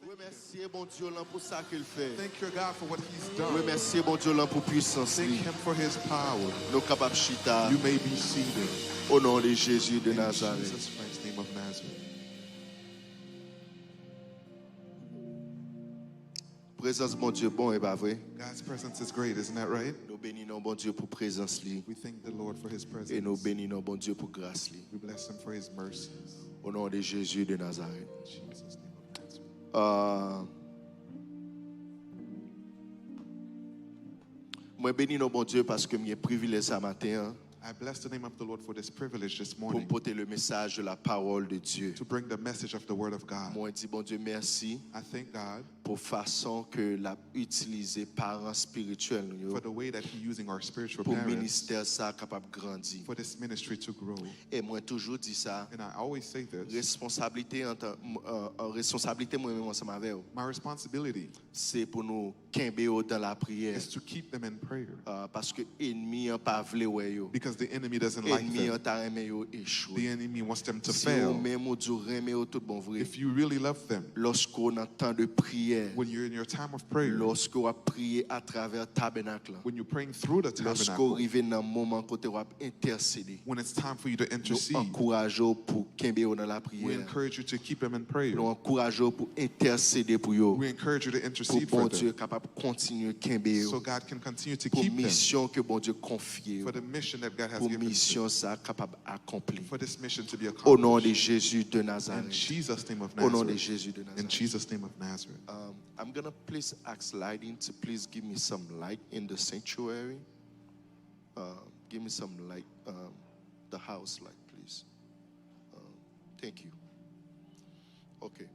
Remerciez bon Dieu là pour ça qu'il fait. Thank your God for what He's done. Remerciez bon Dieu là pour puissance. Thank Him for His power. Nous capables chita. You may be seated. Au nom de Jésus de In Nazareth. Jesus Christ's name of Nazareth. Présence bon Dieu bon et pas vrai. God's presence is great, isn't that right? Nous bénissons bon Dieu pour présence li We thank the Lord for His presence. et nous bénissons bon Dieu pour grâce li. We bless Him for His mercies. Au nom de Jésus de Nazareth. In Jesus' name of Nazareth. Moi bénis nos bon Dieu parce que j'ai privilège ce matin I bless the name of the Lord for this privilege this pour morning porter le message de la parole de Dieu. to bring the message of the Word of God. Moi dis bon Dieu merci I thank God pour façon que l'a utilisé parents spirituels nous for the way that He's using our spiritual pour parents ministère ça capable grandir. for this ministry to grow. Et moi toujours dit ça, And I always say this, responsabilité responsabilité moi même ensemble avec vous, my responsibility c'est pour nous camber dans la prière is to keep them in prayer parce que ennemi a pas vle ouais yo. because the enemy doesn't like Ennemi them. a ta aimé yo The échouer. enemy wants them to Si vous fail. même ou du remet au tout bon vrai. If you really love them, Lorsqu'on entend de prière, when you're in your time of prayer, lorsqu'on a prié à travers tabernacle, when you're praying through the lorsqu'on tabernacle, arrive dans un moment côté on intercéder, when it's time for you to nous intercede, encourageons pour camber dans la we prière. encourage you to keep them in prayer. Nous encourageons pour intercéder pour eux. We encourage you to Pour intercede bon for Dieu them capable de continuer camber so God can continue to pour keep them mission que bon Dieu confie for the mission that God has pour given them, mission ça capable accomplir. for this mission to be Au nom de accomplished. Jésus de In Nazareth. Jesus' name of Au nom de Nazareth. Jésus de In Nazareth. Jesus' name of Nazareth. I'm gonna please ask lighting to please give me some light in the sanctuary. Give me some light, the house light, please. Thank you. Okay.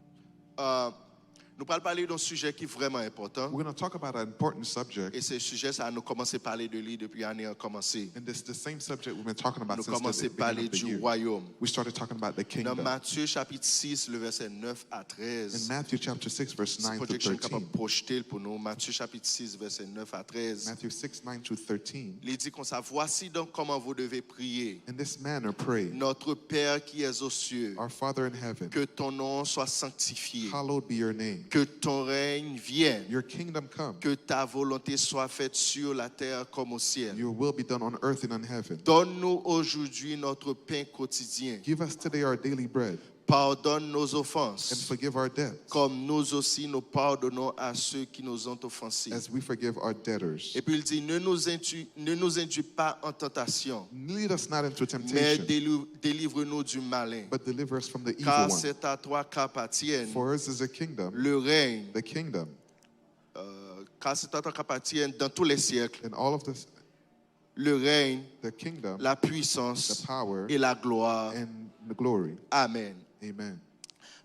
Nous allons parler d'un sujet qui est vraiment important. We're going to talk about an important subject, Et ce sujet, ça nous commencé à parler de lui depuis l'année a commencé. and this is the same subject we've been talking about Nous since commençons the à parler beginning of the du year. royaume. We started talking about the Dans kingdom. Matthieu chapitre 6, le verset 9 à In 13. Matthew chapter 6, verse 9 to Projection capable 13. de projeter pour nous. Matthieu chapitre 6, verset 9 à 13. Matthew 6, 9 to 13. Il dit comme ça, voici donc comment vous devez prier. In this manner pray, Notre Père qui es aux cieux, Our Father in heaven, que ton nom soit sanctifié, hallowed be your name. que ton règne vienne, Your kingdom come. que ta volonté soit faite sur la terre comme au ciel. Your will be done on earth and in heaven. Donne-nous aujourd'hui notre pain quotidien. Give us today our daily bread, Pardonne nos and offenses, forgive our debts, comme nous aussi nous pardonnons à ceux qui nous ont offensés. as we forgive our debtors. Et puis il dit, ne nous induis pas en tentation, Lead us not into mais temptation, délivre-nous du malin. but deliver us from the evil Car one. c'est à toi qu'appartiennent For us is the kingdom, le règne, the kingdom, car c'est à toi qu'appartiennent dans tous les siècles and all of this, le règne, the kingdom, la the puissance power, et la gloire. and the glory. Amen. Amen.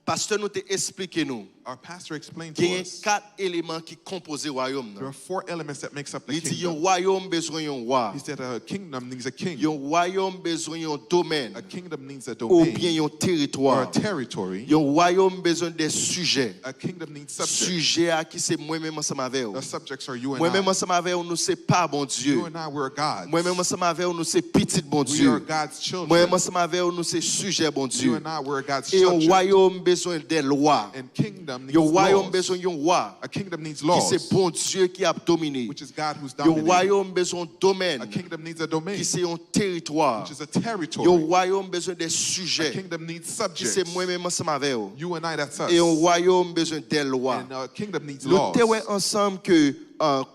Pasteur nous t'a expliqué nous, Our pastor explained qu'il to y a us 4 éléments qui composent le royaume. there are 4 elements that makes up the Il dit, un kingdom. royaume besoin d'un roi. He said a kingdom needs a king. Un royaume besoin d'un domaine A kingdom needs a ou domain bien un or a territoire. territory. Un royaume besoin des sujets. A kingdom needs subjects. Sujet à qui c'est moi-même ensemble avec vous. The subjects are you and Moi-même I. ensemble avec vous, nous c'est pas bon Dieu. You and I, we're gods. Moi-même ensemble avec vous, nous c'est petit bon We are Dieu. God's children. Moi-même ensemble avec vous, nous c'est sujet bon You Dieu. and I, we're God's Et un children. royaume besoin des lois. And kingdom needs Un royaume laws. besoin d'un roi A kingdom needs qui laws, c'est bon Dieu qui a dominé. which is God who's Un dominating. royaume besoin d'un A domaine kingdom needs a domain, qui c'est un territoire. which is a Un territory. royaume besoin des A sujets kingdom needs qui subjects. c'est moi-même ensemble avec vous. You and I, that's us. Et un royaume besoin des lois. And a kingdom needs Nous laws. avons ensemble que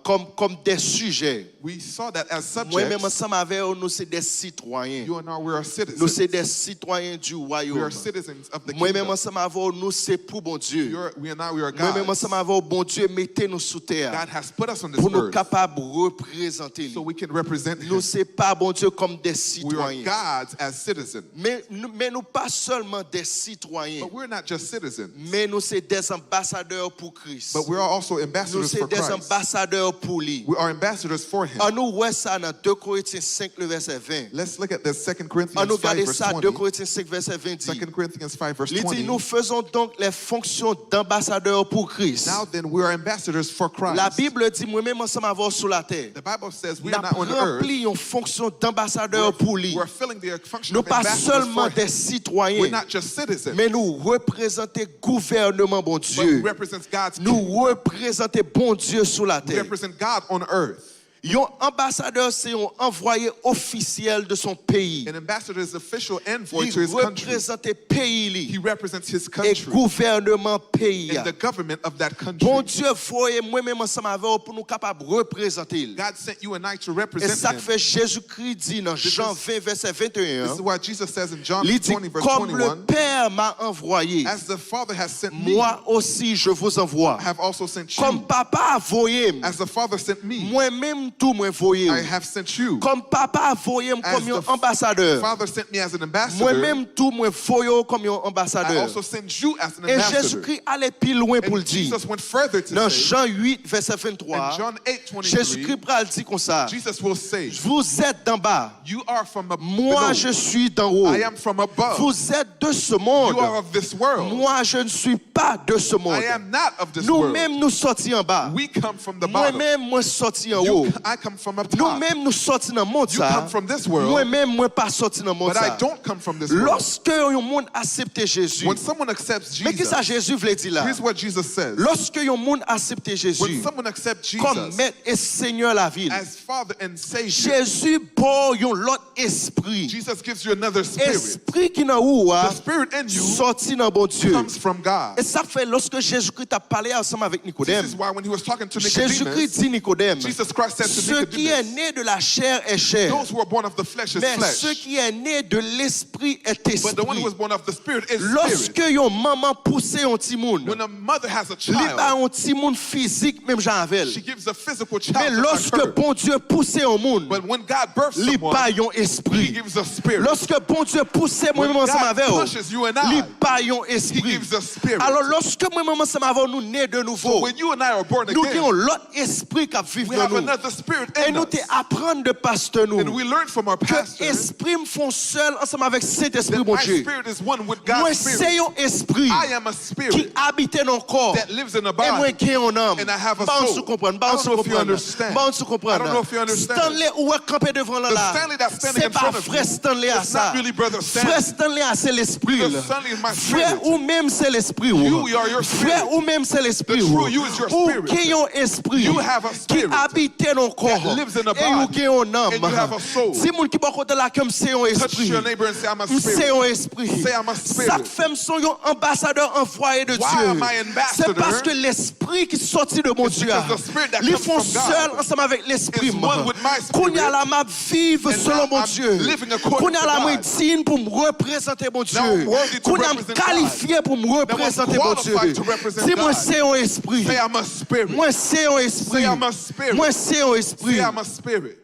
comme des sujets. We saw that as Moi-même subjects. ensemble avec vous, nous sommes des citoyens. You and I, we're Nous citizens. sommes des citoyens du We royaume. are citizens of the Moi-même kingdom. ensemble avec vous, nous c'est pour bon Dieu. We and I, we are Moi-même gods. ensemble avec vous, bon Dieu, mettez-nous sous terre God has put us on this pour nous earth capables de représenter so lui. we can represent Nous Him. c'est pas bon Dieu comme des We are citoyens. gods as citizens. Mais nous pas seulement des citoyens, But we're not just citizens, mais nous c'est des ambassadeurs pour Christ. but we're also Nous ambassadors c'est for des Christ. ambassadeurs pour lui. We are ambassadors for him. On nous voit ça dans 2 Corinthiens 5, le verset 20. Let's look at this 2 On Corinthians nous 5, garde verse ça, 20. 2 Corinthiens 5, verset 20 dit. 2 Corinthians 5, verse Il dit, 20. nous faisons donc les fonctions d'ambassadeurs pour Christ. Now then, we are ambassadors for Christ. La Bible dit, moi-même ensemble avoir sur la terre. The Bible says we Nous are not on the earth. rempli une fonction d'ambassadeur pour lui. We're filling the function Nous of pas ambassadors seulement for des him. citoyens, We're not just citizens, mais nous représentons gouvernement bon but Dieu. we represent God's Nous people. représentons bon Dieu sur la We terre. represent God on earth. Un ambassadeur, c'est un envoyé officiel de son pays. An ambassador is official envoy Il to his country. représente le pays He li, represents his et country gouvernement pays. and the government of that country. Bon Dieu, voyez moi-même ensemble avec vous pour nous capables de représenter. God sent you and I to Et represent ça him. fait Jésus-Christ dit dans Jean 20, verset 21. This is why Jesus says in John Il dit, 20, verse comme le 21, Père m'a envoyé, as the Father has sent me, moi aussi je vous envoie. I have also sent Comme you. papa a envoyé, As the Father sent me, moi-même tout moi envoyé. I have sent you. Comme papa a envoyé As comme un the ambassadeur, Father sent me as an ambassador, moi-même tout moi envoyé comme un I ambassadeur. also send you as an Et ambassador. Jésus-Christ allait plus loin pour le And dire. Jesus went further to Dans say, Jean 8, verset in 23, John 8:23, Jésus-Christ pral dit comme ça. Jesus will say, Vous êtes d'en bas, you are from moi below. je suis d'en haut. I am from above. Vous êtes de ce monde, You are of this world. moi je ne suis pas de ce monde. I am not of this world. Nous-mêmes nous sortis en bas. We come from the bottom. Moi-même moi sorti en haut. I come from up top. Nous-mêmes nous sortis dans le monde You ça. come from this world, Moi-même moi pas sorti dans le monde but I ça. don't come from this world. Lorsque un monde accepte Jésus, When someone accepts mais qu'est-ce que Jesus, Jésus voulait dire là? here's what Jesus says. Lorsque un monde accepte When Jésus someone accepts comme Jesus maître et Seigneur la ville, as Father and Savior, Jésus pour un l'autre esprit. Jesus gives you another spirit. Esprit qui dans où The spirit in you sorti dans bon Dieu. comes from God. Et ça fait lorsque Jésus-Christ a parlé ensemble avec Nicodème. This is why when he was talking to Jésus-Christ Nicodemus, dit Nicodème, Jesus Christ said to ce qui est Nicodemus, né de la chair est chair, those who are born of the flesh is mais ce flesh, qui est né de l'esprit est but the one esprit. who was born of the spirit is Lorsque spirit. yon maman pousse un petit moun, When a mother has a li ba child, un petit moun physique même Jean avec. she gives a physical Mais child to lorsque her. bon Dieu pousse un moun, But when God births li ba someone, yon he esprit. gives a spirit. Lorsque bon Dieu pousse When moi-même ensemble God avec vous, pushes you and li I, ba yon he esprit. gives a spirit. Alors lorsque moi-même ensemble avec vous, nous nés de nouveau, When you and I are born nous again, avons l'autre esprit qui vit we dans have nous. another spirit Et in nous us. te apprendre de pasteur nous. And we learn from our Que pastor esprit me font seul ensemble avec cet esprit that mon my Dieu. spirit is one with Moi God's c'est spirit. un esprit I am a qui spirit habite dans le corps. that lives in a Et moi body. qui ai un âme. And I have a Bon, soul. tu comprends, I bon, don't tu know if you comprends. understand. Bon, tu comprends. I don't know if you understand. Stanley ou est campé devant là The là. Stanley that's standing C'est in pas front of frère you, Stanley à it's ça. not really brother Stanley. Frère Stanley à c'est l'esprit. The là. Stanley is my Frère spirit. ou même c'est l'esprit. You are your spirit. Frère ou même c'est l'esprit. The true you is your Ou spirit. qui ont esprit. You have a Qui spirit habite dans le corps. that lives in a Et ou body. qui ont un âme. And you have a soul. Si moun qui pas côté là comme c'est un Touch esprit. your neighbor and say, I'm a C'est spirit. un esprit. Say, I'm a spirit. Ça fait sont un ambassadeur envoyé de Why Dieu. am I ambassador? C'est parce que l'esprit qui sortit de mon It's Dieu. because the spirit that Ils comes font from God seul ensemble avec l'esprit. is one with my spirit. Qu'on y a la m'a vivre And selon now mon I'm Dieu. living according Qu'on y a to la God. moi digne pour me représenter mon Dieu. Now I'm worthy to Qu'on y a me represent God. qualifié pour me représenter mon Dieu. qualified to represent Si moi God. c'est un esprit. Say, I'm a spirit. Moi c'est un esprit. Say, I'm a spirit. Moi c'est un esprit. Say, I'm a spirit.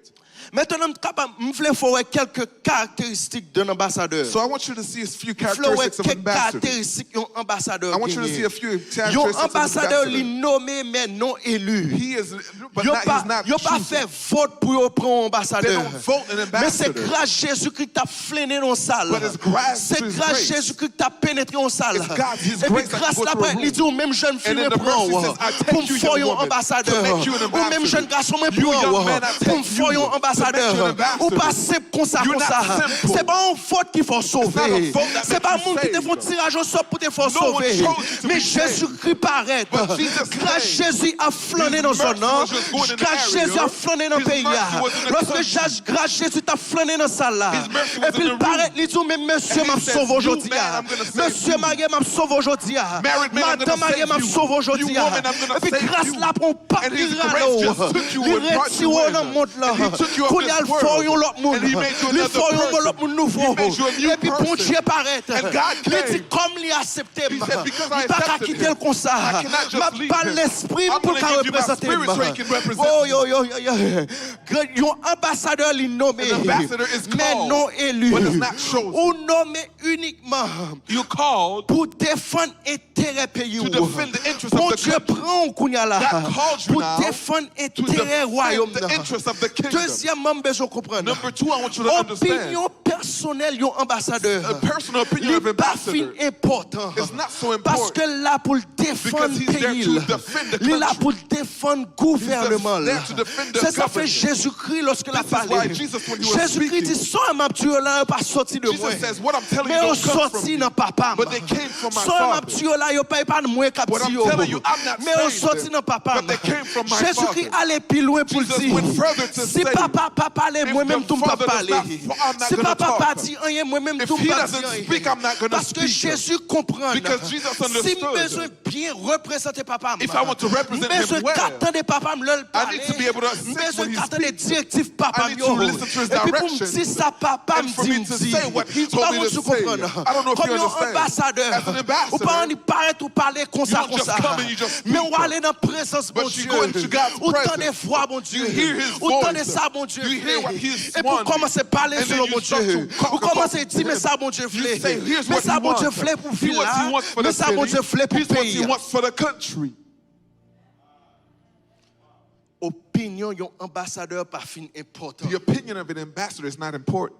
Maintenant, je voulais voir quelques caractéristiques d'un ambassadeur. So I want you to see a few Je voulais voir characteristics of quelques ambassadors. caractéristiques d'un ambassadeur. I want you to see a few Un characteristics of ambassadeur ambassador. est nommé mais non élu. He is, but Yo not, pas, he's not yo pas chosen. fait vote pour yo prendre un They ambassadeur. don't vote an Mais c'est ambassador. grâce Jésus-Christ qui t'a fléné dans la salle. But it's grace C'est to his grâce grace. Jésus-christ qui t'a pénétré dans la salle. It's God, his Et puis grace that grâce goes là, to a room. il dit au même jeune fille And me then the mercy prend says, I take pour me you, faire young un woman, ambassadeur. to make you an Ou même ambassador. jeune garçon me You, young prend man, I take pour me faire you un to make you ambassadeur. an ambassador. Ou pas simple comme ça, You're comme not ça. simple. C'est pas un faute qu'il faut not a sauver. fault that C'est pas makes you monde qui te saved. font tirage au sort pour te faire No one sauver. chose you to Mais be saved. Jésus-Christ paraît. But Jesus Grâce came. Jésus a flâné His dans son mercy nom. was just going in the Grâce area. Jésus a flâné dans le His pays. mercy was in the Lorsque country. grâce Jésus t'a flâné dans la salle là. His mercy was Et puis in il the paraît, room. il dit même monsieur And he m'a says, sauvé you aujourd'hui. man, I'm gonna save Monsieur you. marié m'a sauvé aujourd'hui. Married man, I'm Madame gonna mariée save m'a you. sauvé aujourd'hui. You woman, I'm gonna Et puis save grâce you. là pour pas And his dire grace alors. just took you Il and brought retire you in. dans le monde là. And he took you up left Qu'on y a this le fort, yon world. l'autre monde. And he made you Le another fort, yon person. l'autre monde nouveau. He made you a new Et puis bon person. Dieu paraît. And God Il dit came. comme il a accepté. He said, because I Il pas qu'à accepted quitter le him, comme ça. I cannot just Ma leave pas him. l'esprit I'm pour gonna qu'à give you my représenter. spirit so he can represent Oh, me. Yon ambassadeur li nommé. An ambassador is Mais called, non élu. but is not chosen. Ou nommé uniquement You called pour défendre intérêt pays. to defend the interests Bon of the Dieu country. prend kounya là God called you pour now défendre to intérêt royaume. defend the interests of the kingdom. Deuxièmement, besoin comprendre. Number two, I want you to understand. Opinion personnelle yon ambassadeur. A personal opinion of Li pas fin ambassador important. is not so Parce que important. là pour défendre Because he's there pays. to defend the Il est là country. pour défendre gouvernement. He's there to defend the C'est ça fait government. Jésus-Christ lorsqu'il a This is why parlé. Jesus, when he was Jésus-Christ dit speaking, soit m'a tué là pas sorti de moi. Jesus says, what I'm telling Mais you on don't come from sorti me, dans papa. but they came from my Soit m'a Father. tué là yo pas de moi cap What I'm yo. telling you, I'm not Mais on saying sorti them, dans papa. but they came from my Jésus-Christ Father. allait plus loin pour Jesus dire. went further to Si say, papa parler if moi-même the tout pas Father does parler. not- I'm not Si gonna papa talk. pas dit rien moi-même If tout he pas doesn't dire rien. speak, I'm not gonna Parce que speak. Jésus comprend. Because Jesus Si understood. besoin bien représenter papa. If I want to represent him besoin well, qu'attendre papa me le I parler. need to be able to assist Besoin when he qu'attendre les speaks. directives papa I need to listen to his Et puis pour me direction. dire ça papa And me for dit. me to say what he told Pas me vous to say. comprendre. I don't know if Comme you un understand. ambassadeur. As an ambassador, Ou pas on y paraît ou parler comme ça don't comme just ça. come and you just Mais speak. on va aller dans la présence But bon you Dieu. go into God's Autant presence. des fois bon Dieu. You hear his Autant voice. de ça bon Dieu. You hear what he is Et pour wanting. commencer à parler And sur then le you bon start Dieu. to talk Vous commencez à about dire mais him. ça bon Dieu You voulait. say, here's Mais what ça he bon Dieu wants. voulait pour Here's ville what he là. wants for Mais the ça bon Dieu city. voulait pour Here's what pays. he wants for the country. Opinion yon ambassadeur pas fin important. The opinion of an ambassador is not important,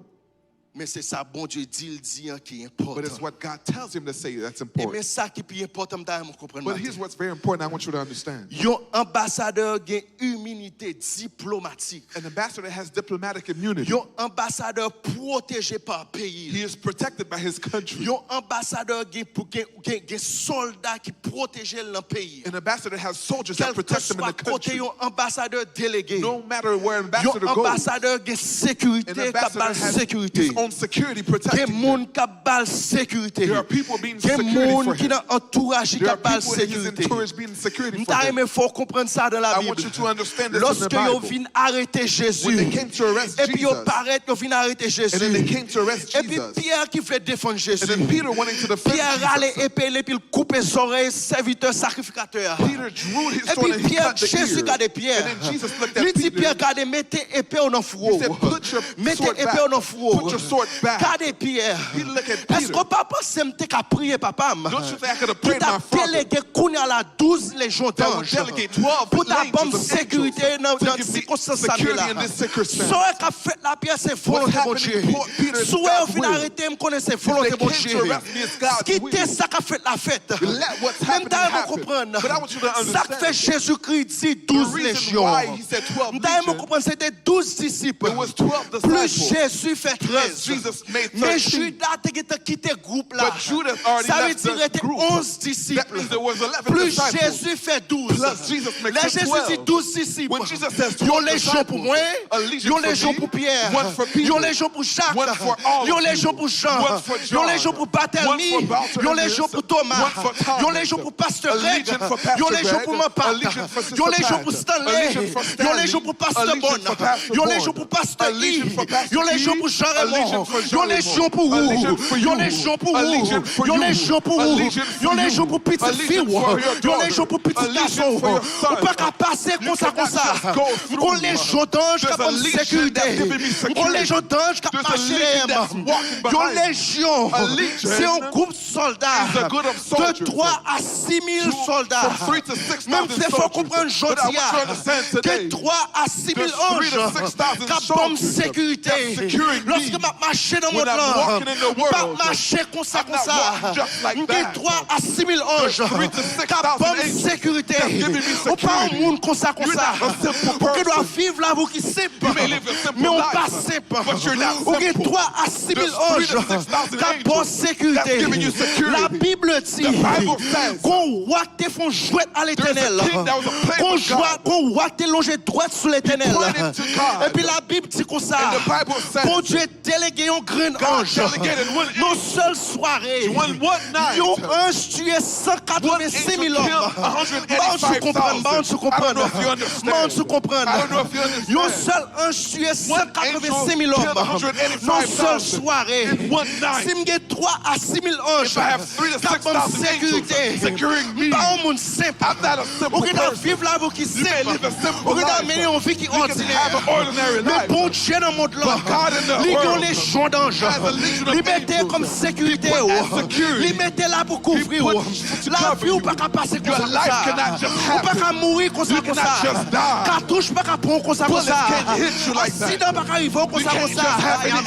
Mais c'est ça bon Dieu dit il dit qui est but important. it's what God tells him to say that's Et mais important. ça qui est plus important m'ta comprendre. But here's what's very important I want you to understand. Yon ambassadeur gen immunité diplomatique. An ambassador has diplomatic immunity. Yon ambassadeur protégé par pays. He is protected by his country. Yon ambassadeur gen soldat qui protège le pays. An ambassador has soldiers Quel that que protect him in soit the côté country. yon ambassadeur délégué. No matter where an Yon ambassador goes, ambassadeur gen an sécurité ambassador kabal has sécurité. his own security Gen protecting him. moun kabal sécurité. There are people being Gen security moun for qui him. dans entourage qui There are kabal people in his sécurité. entourage being security for M'ta him. aimé faut comprendre ça dans la I want Bible. you to understand this in the Lorsque yo Bible. vin arrêter Jésus. When they came to arrest Et puis yo Jesus, paraît yo vin arrêter Jésus. and then they came to arrest Et puis Jesus, Pierre qui fait défendre Jésus. and then Peter wanting to defend Pierre allait Jesus. épée et puis il coupe les oreilles serviteur sacrificateur. Peter drew his Et sword puis and he Pierre, cut the Jésus ear. regardait Pierre. And then Jesus looked Il at dit Pierre, Peter. regardez, mettez épée au fourreau. He said, put your Mettez sword épée back. au fourreau. Put your sword back. Regardez Pierre. He looked at Est-ce Peter. qu'on peut penser que je prier papa? Don't you think I could have Qui prayed t'a my father délégué qu'on a la 12 légions that would d'anges delegate 12 pour ta legions bonne of sécurité angels dans to dans give me circonstance security là. in this circumstance? Ce qu'a fait la Pierre, c'est volonté What's mon Dieu. happening, Peter, is Souhait au God's final will. arrêter me connaître volonté they mon came Dieu. to arrest me, it's God's Quittez will. ça qu'a fait la fête. Let what's Même happening temps vous happen. comprendre. But I want you to Ça que fait understand. Jésus-Christ dit The 12 reason légions. why he said 12 Vous vous legions, comprendre c'était 12 disciples. it was 12 Plus disciples. Jésus fait Plus 13. Jesus made Mais 13. Judas a quitté le groupe là. But Judas already Ça veut left dire the qu'il était group. 11 That disciples. means there was 11 Plus disciples. Jésus fait 12. Plus Jesus makes Là it Jésus 12. dit 12 disciples. When Jesus says 12 Yon légion pour moi, a legion yon for légion me, pour Pierre, one for Peter, yon légion pour Jacques, one for all yon of légion you, pour Jean, one for John, yon légion pour Barthélemy, one for Bartholomew, yon légion pour Thomas, one for Thomas, yon légion pour Pasteur a Greg, legion for Pastor yon légion Greg, pour mon a père, legion for Sister yon légion Pat, pour a Stanley, legion for yon Stanley, légion pour a Pasteur legion Bon, for Pastor yon Bon, légion pour Pasteur a legion I, for Pastor yon E, légion pour Jean a legion Raymond, for Jean yon Raymond, légion pour a vous, legion for yon you, légion pour a vous, legion for yon you, légion pour a vous, legion for yon you, légion pour a petite legion fille, for your yon daughter, légion pour a petit legion garçon. for your son. On peut pas passer comme ça, comme ça. cannot just go through. On les gens d'anges qui There's a ont legion sécurité. that's giving me security. On les gens d'anges qui ont There's a marché legion les that's mains. walking Yon behind. légion, A legion c'est un groupe de soldats is a group of de soldiers. 3 à 6 000 soldats. From 3 to 6,000 Même s'il faut soldiers. comprendre But I want you to understand aujourd'hui que today, 3 à 6 000 there's 3 anges to 6,000 qui ont soldiers sécurité. that's securing me. Lorsque je marche dans mon When I'm monde, walking in the je pas world, marcher comme ça, I'm not walking just like Il y a that. 3 à 6 000 anges There's 3 to qui 6,000 ont angels sécurité. that's giving me On pas un security. monde comme ça, comme You're ça. not a simple Ou qui doit person. vivre là, vous qui simple. You may live a simple Mais on life, pas simple. but you're not Ou qui simple. 3 à 6 000 There's 3 anges to 6,000 qui ont angels sécurité. that's giving you security. La Bible dit The Bible says qu'on qu'on roi te font jouer à l'Éternel. There's a king that was a Qu'on playboy God. qu'on roi te longer droit sur l'Éternel. pointed to God. Et puis la Bible dit comme ça. And the Bible says, Bon Dieu délégué un grand God ange. delegated one Non seule soirée. One night. Un ange tué 186 000 hommes. Bon, tu comprends, bon, tu comprends. I don't know if you understand. Bon, tu comprends. I don't know if you understand. Un seul ange tué 186 000 hommes. Non seule soirée. In one night. Si j'ai 3 à 6 000 anges, If I have 3 to 6,000 sécurité. angels securing me, Pas un monde simple. I'm not a simple On peut person. vivre la vie qui est You may simple. live a simple On peut life. mener une vie qui est You can ordinaire. have an ordinary Mais life. bon Dieu dans le monde là, But God in the il y a world les légions d'anges. has a legion of Liberté angels. comme sécurité. He put as security. Liberté là pour couvrir. He put to La cover vie ou you. pas qu'à passer comme Your ça. life cannot just Ou pas happen. qu'à mourir comme ça. You cannot just die. Cartouche pas qu'à prendre comme ça. Bullets can't hit you like that. Accident pas qu'à arriver comme You ça. can't just have any accident.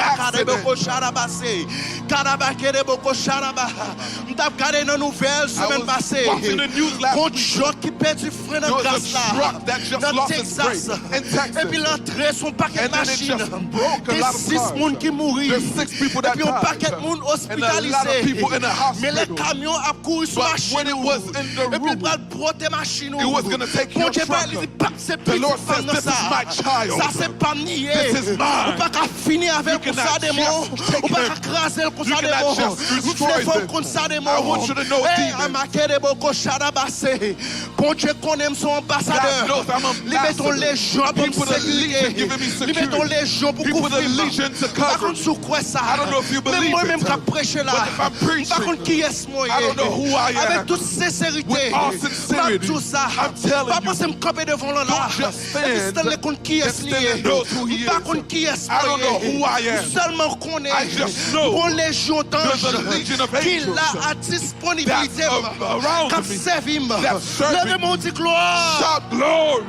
M't'a regardé dans nouvelles semaine passée. watching the news last Bon week. truck qui perd du frein dans There was a grâce là. truck that just Dans lost its Texas. brakes in Texas. Et puis l'entrée son paquet de And then it machines. just broke a Des lot of 6 cars. personnes qui mourent. There's 6 people Et that puis un paquet de died. monde And a lot of hospitalisé. people in the Mais les hospital. camions a couru sur But machine. when it was in the Et puis room, il va broter machine. it was gonna take Bon your Dieu, truck. il dit, pas, c'est The petit Lord femme says, dans "This ça. is my child. Ça c'est pas nié. This is mine. On pas qu'à finir avec You comme ça cannot des mots. just take On pas them. qu'à craser comme You ça des cannot mots. just Nous destroy faisons them. comme ça des mots. I want you to know, Hey, demons. Amakere Boko Shadabase. Bon Dieu qu'on aime son ambassadeur. God knows I'm an Libère-ton ambassador. légion pour He put a legion sécurité. giving me security. Libère-ton légion pour He put a couvrir. legion to Par cover contre, me. sous quoi ça? I don't know if you Même believe moi-même it. qui prêche là. But if I'm preaching, Par contre, qui est-ce moi? I don't know who I am. Avec toute sincérité. With all sincerity, Tout ça. I'm telling Pas you. penser me camper devant là. Don't just stand. Et puis, stand contre qui est-ce Just stand and know who he Pas is. contre qui est-ce I don't know who I am. Seulement qu'on est. I just know Bon légion d'anges. there's a legion of Qu'il angels a à disponibilité. that's around Comme me, servim. that's serving Levez mon dit gloire. Shout glory.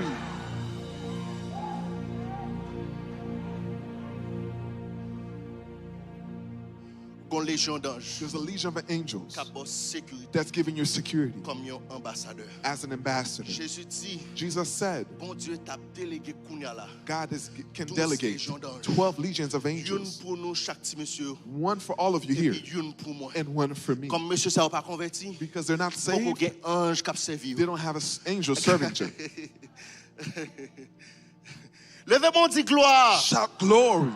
Bon légion d'anges. There's a legion of angels Qui a bosse sécurité that's giving you security comme un ambassadeur. as an ambassador. Jésus dit, Jesus said, bon Dieu t'a délégué Kounia là. God can 12 delegate légions d'anges. 12 legions of Une angels. pour nous, chaque petit monsieur. One for all of you Et here puis une pour moi. and one for me. Comme monsieur ça n'a pas converti. Because they're not Beaucoup saved, de anges qui ont servi. they don't have an angel serving them. Levez mon dit gloire. Shout glory.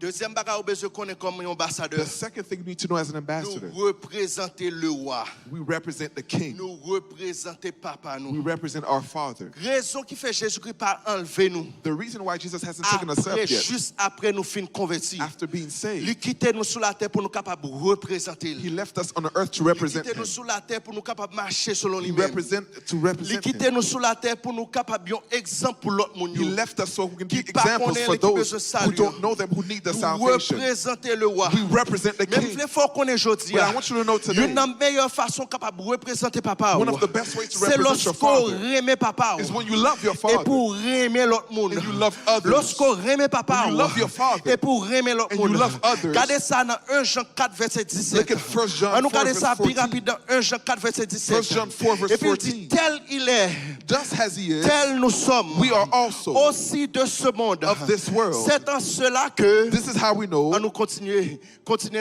Deuxième bagage, besoin qu'on est comme un ambassadeur. The second thing you need to know as an ambassador, Nous représenter le roi. we represent the king. Nous représenter papa We nous. represent our Father. Raison qui fait Jésus-Christ pas enlever nous. The reason why Jesus hasn't taken us Après, up yet, juste après nous fin convertis. after being Il saved, quittait nous sur la terre pour nous capables de représenter. he left us on the earth to Il represent quittait nous him. sur la terre pour nous capables de marcher selon He lui-même. Il represent quittait him. nous sur la terre pour nous capables de un exemple pour l'autre monde. He left us so we can be Qui pas examples connaît for l'équipe de those ce who salut. don't know them, who need the Nous salvation. représenter le roi. We represent the Même king. il faut qu'on est aujourd'hui. But I want you to know today, Une des meilleures façons capable de représenter papa. one of the best ways to C'est represent your lorsqu'on father remet papa. is when you love your Et father pour aimer l'autre monde. and you love others. Lorsqu'on remet papa. When you love your father Et pour aimer l'autre and monde. you love others. Regardez ça dans 1 Jean 4 verset 17. Look at 1 John On nous 4 regarde ça verse plus 14. rapide dans 1 Jean 4 verset 17. 1 John 4 verse Et puis il dit 14. tel il est, Just as he is, tel nous sommes. we are also Aussi de ce monde. of this world. C'est en cela que This is how we know. on nous continuer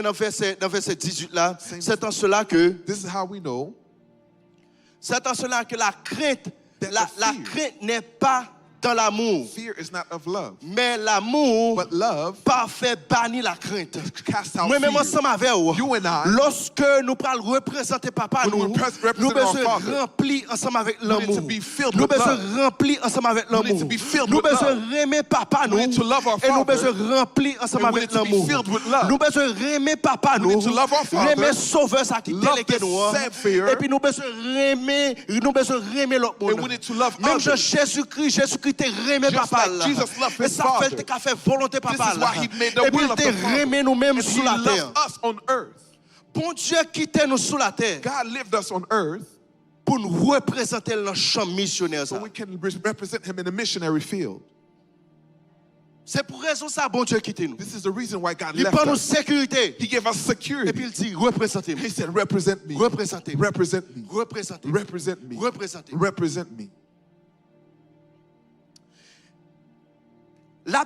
dans verset 18 là. C'est en cela que This is how we know c'est en cela que la crainte that la the fear- crainte n'est pas dans l'amour, fear is not of love, mais l'amour but love parfait bannit la crainte. casts out Moi-même fear. ensemble avec vous, You and I, lorsque nous parlons représenter papa, when we nous represent nous our besoin Father, remplir ensemble avec need l'amour. to be filled Nous with besoin love. remplir ensemble avec need l'amour. to be filled Nous with besoin love. aimer papa nous. need to love our Et nous Father. besoin remplir ensemble And we avec need to be l'amour. filled with love. Nous besoin aimer papa We nous. need to love our Father. Aimer sauveur ça qui Love délégué the nous. hein. Savior. Et puis nous besoin aimer l'autre And we monde. need to love Même others. Jésus-Christ t'es aimé Just papa. like Jesus loved Et his ça fait Father. qu'a fait volonté papa. This is why he made the Et puis will il of t'a the Father. aimé nous-mêmes And sur he la loved terre. us on earth. Bon Dieu quittait nous sur la terre God lived us on earth pour nous représenter dans le champ missionnaire. so we can represent him in a missionary field. C'est pour raison ça bon Dieu quitté nous. This is the reason why God Il left prend nos us. sécurité. He gave us Et puis security. il dit représentez-moi. He said, represent me. Représentez-moi. Represent me. Représentez-moi. Represent me. Représentez-moi. Represent me. La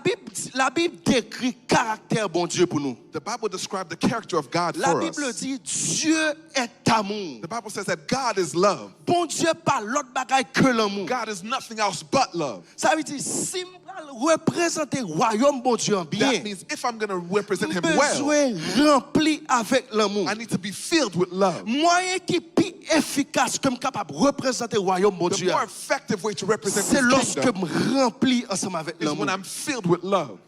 Bible décrit caractère bon Dieu pour nous. The Bible describes the character of God La for Bible us. dit Dieu est amour. The Bible says that God is love. Bon Dieu pas l'autre bagaille que l'amour. God is nothing else but love. Ça veut dire si je représenter le royaume bon Dieu en bien, That means if I'm going to represent je him well, besoin rempli avec l'amour. I need to be filled with love. Moyen qui plus efficace que je suis capable de représenter le royaume bon The Dieu, more effective way to represent c'est his lorsque je kingdom me remplis ensemble avec is l'amour. when I'm filled with love.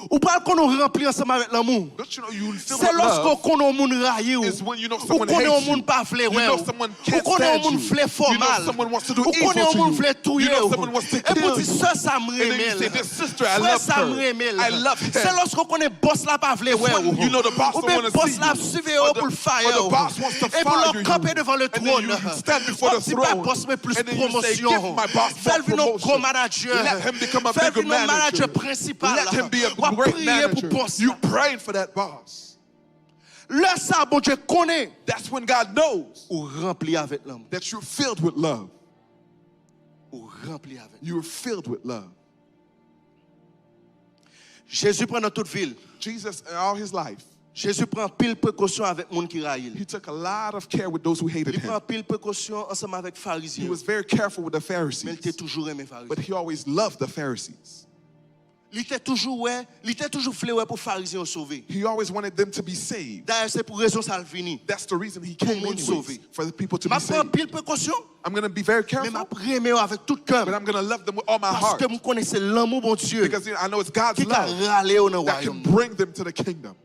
Ou pas qu'on nous remplit ensemble avec l'amour. Don't you know you filled C'est with lorsqu'on love connaît un monde raillé ou is when you know ou someone connaît un hates you. monde pas flé You know someone ou can't connaît un stand monde you. flé You fort know mal someone wants to do ou evil connaît un to monde you. flé You touyer know ou someone wants to et pour kill dire you. ça ça me And then you remel say, this sister, I frère love ça me her. remel I love him. c'est lorsqu'on connaît boss là pas flé ouais when you know the boss ou don't bien wanna boss see là you. suivre Or pour le fire the boss wants to et pour fire le you. camper devant le And then trône you stand before the c'est pas throne. boss mais plus And then you say, promotion give my boss fais more venir promotion. co-manager Let him become a fais bigger venir manager. manager principal Let him be a ou great prier pour manager. boss You praying for that boss. le ça bon Dieu connaît That's when God knows ou rempli avec l'amour that you're filled with love. ou rempli avec You're filled with love. Jésus prend dans toute ville Jesus, in all his life, Jésus prend pile précaution avec monde qui raille he took a lot of care with those who hated il prend him. pile précaution ensemble avec He pharisiens was very careful with the mais il Pharisees, était toujours aimé but pharisiens he always loved the Pharisees. il était toujours flé pour pharisiens sauver He always wanted them to be saved. d'ailleurs c'est pour raison ça le fini That's the reason he came monde anyways, sauvé. for the people to m'a be prend saved. pile précaution I'm going to be very mais careful, m'a aimer avec tout cœur but I'm going to love them with all my parce heart, que vous connaissez l'amour bon Dieu because I know it's God's qui a love râlé au that can royaume bring them to the kingdom.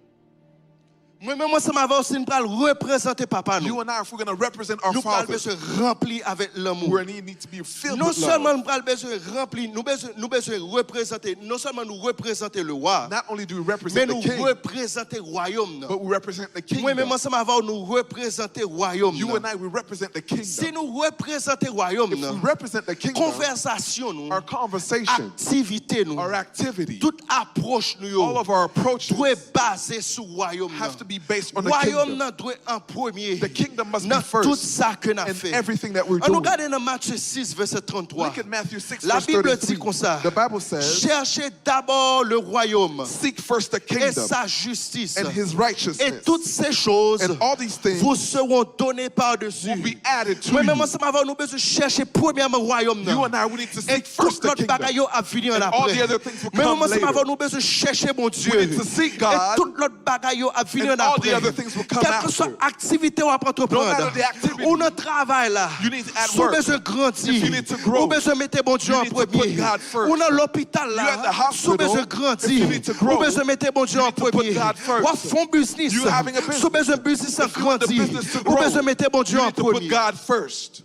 moi ça m'a aussi nous représenter papa nous You and I, if we're going to represent our nous allons Father, se remplir avec l'amour we're going to need to be filled non with seulement love. nous allons besoin remplir nous besoin représenter non seulement nous représenter le roi Not only do we mais represent nous the king, représenter le royaume non. but we represent the Moi même kingdom. ensemble avant nous représenter le royaume You non. and I, we represent the Si kingdom. nous représenter le royaume If non, we represent the kingdom, conversation nous our conversation, activité nous our activity, toute approche nous all of our approaches doit baser sur le royaume have non. to be based on the royaume kingdom. non doit en premier The kingdom must be dans tout first ça que nous in fait everything that we're on nous doing. regarde dans Matthieu 6 verset 33 Look at Matthew 6, la verse Bible 33. dit comme ça The Bible says, cherchez d'abord le royaume seek first the et kingdom sa justice and his et righteousness, toutes ces choses and all these things vous seront données par-dessus. will be added to Moi même you. ensemble avant nous besoin chercher premièrement le royaume You non. and I, we need to Et seek tout first the l'autre kingdom. bagaille a fini en And all après. the other things will Même come ensemble avant later. nous besoin chercher mon Dieu. We need to seek Et God, tout l'autre bagaille a fini en and all après. the other things will come Quelle que soit after. activité ou à No entreprendre. matter the activity, Ou notre travail là. you need to add Ou work. besoin grandir. If you need to grow, Ou besoin mettre bon Dieu you en need to put premier. God first. Ou dans l'hôpital You at the là. hospital, Ou besoin if grandir. you need to grow, Ou besoin mettre bon Dieu you en need to put premier. God first. Ou à fond business. You having a business. Ou besoin business en If you want the grandir. business to Ou grow, besoin mettre bon Dieu you en need to put premier. God first.